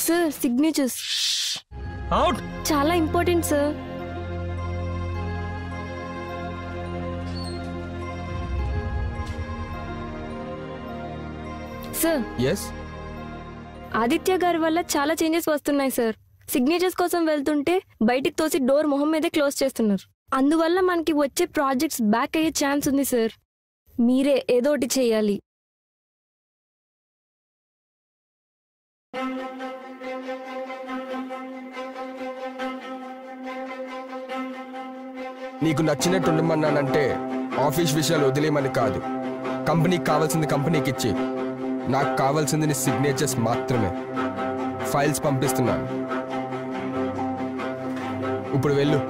Sir signatures out. చాలా important sir. Sir S Aditya గారి వల్ల చాలా చేంజెస్ వస్తున్నాయి సార్. సిగ్నేచర్స్ కోసం వెళ్తుంటే బయటికి తోసి డోర్ మొహం మీదే క్లోజ్ చేస్తున్నారు. అందువల్ల మనకి వచ్చే ప్రాజెక్ట్స్ బ్యాక్ అయ్యే ఛాన్స్ ఉంది సార్. మీరే ఏదో ఒకటి చేయాలి. నీకు నచ్చినట్టు ఉండమన్నానంటే ఆఫీస్ విషయాలు వదిలేమని కాదు. కంపెనీకి కావాల్సింది కంపెనీకి ఇచ్చి, నాకు కావాల్సింది నీ సిగ్నేచర్స్ మాత్రమే. ఫైల్స్ పంపిస్తున్నాను, ఇప్పుడు వెళ్ళు.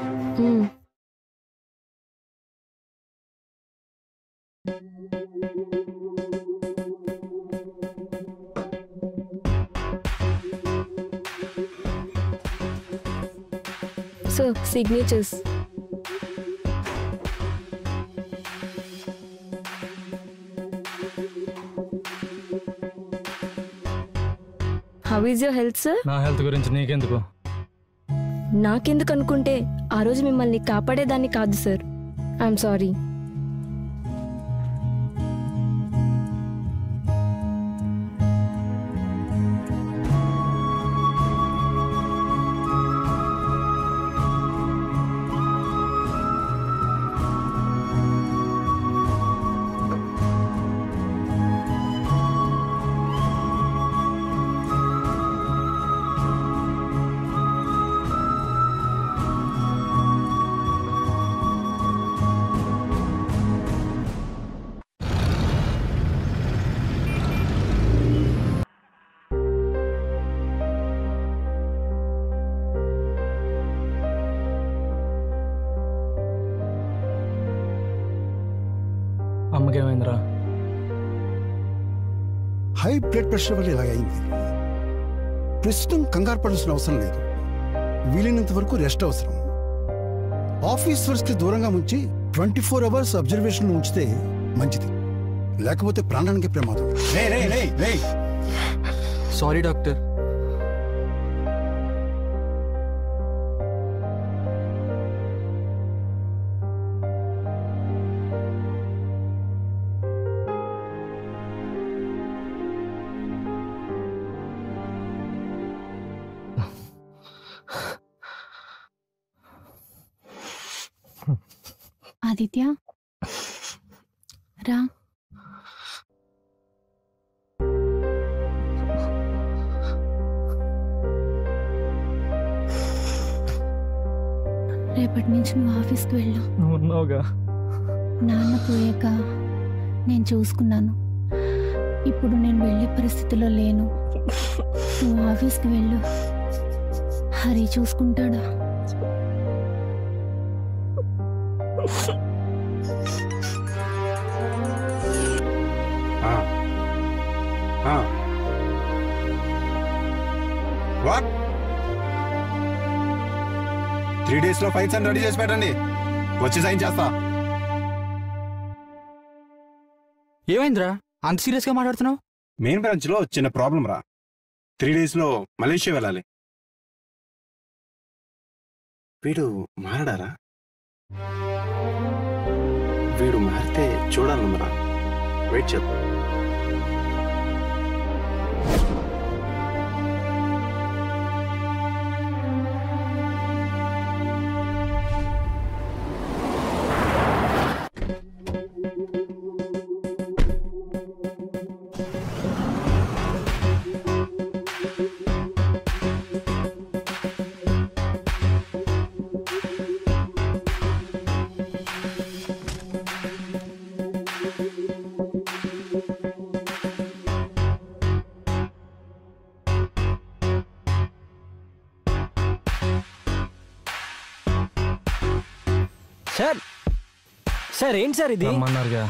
Sir signatures. How is your health sir? నా హెల్త్ గురించి నీకెందుకు? నాకెందుకు అనుకుంటే ఆ రోజు మిమ్మల్ని కాపాడేదాన్ని కాదు సార్. I'm sorry. అమ్మకేమైందిరా? హై బ్లడ్ ప్రెషర్ వల్ల ఇలాగైంది. ప్రస్తుతం కంగారు పడాల్సిన అవసరం లేదు. వీలైనంత వరకు రెస్ట్ అవసరం. ఆఫీస్ వర్క్స్కి దూరంగా ఉంచి 24 hours అబ్జర్వేషన్ ఉంచితే మంచిది. లేకపోతే ప్రాణానికి ప్రమాదం. Sorry doctor. ఆదిత్య రా. రేపటి నుంచి నువ్వు ఆఫీస్కి వెళ్ళు. ఉన్నావుగా. నాన్న పోయాక నేను చూసుకున్నాను. ఇప్పుడు నేను వెళ్ళే పరిస్థితిలో లేను. నువ్వు ఆఫీస్కి వెళ్ళు. హరి చూసుకుంటాడా? వాట్ 3 days లో ఫైల్స్ అన్ని రెడీ చేసి పెట్టండి. వచ్చి సైన్ చేస్తా. ఏమైందిరా అంత సీరియస్ గా మాట్లాడుతున్నావు? మెయిన్ బ్రాంచ్ లో చిన్న ప్రాబ్లం రా. 3 days లో మలేషియా వెళ్ళాలి. వీడు మారడారా? వీడు మారితే చూడాలమ్మరా. వెయిట్ చెప్పు. సార్ సార్ ఏంటి సార్ ఇది? రమ్మన్నారుగా.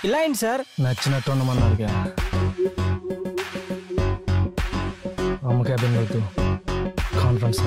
ఇలా ఏంటి సార్? నచ్చినట్టు ఉండమన్నారుగా. అమ్మ క్యాబిన్ వద్దు, కాన్ఫరెన్స్.